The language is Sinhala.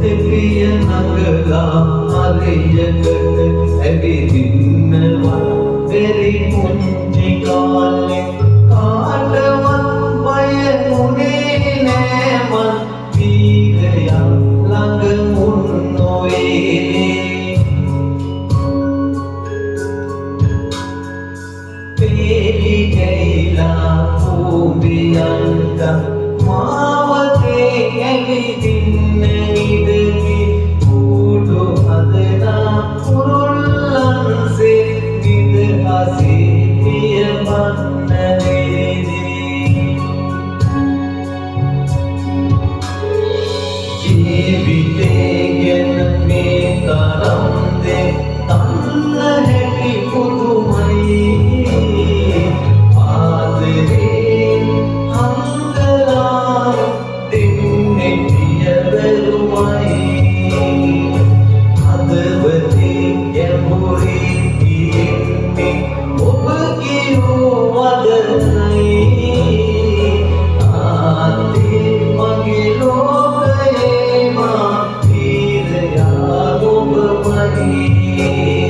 දෙවිය නගලා හරියකට ඇවිදින්නවා බැරි පුංචි කාලේ කාටවත් බය වුණේ නෑ මං වීරයා ළඟ මුන් නොවේ පෙරි ගෑලා උඹියන්ට මාවතේ ඇවිදින්න ඉදවි කුඩු හදනා කුරුල්ලන්සේ නිදහසේ පියවන්න වේදී ජීවිතේ ගැන මේ තරම් දේ තන්න හැටි පුදුමයි Yeah.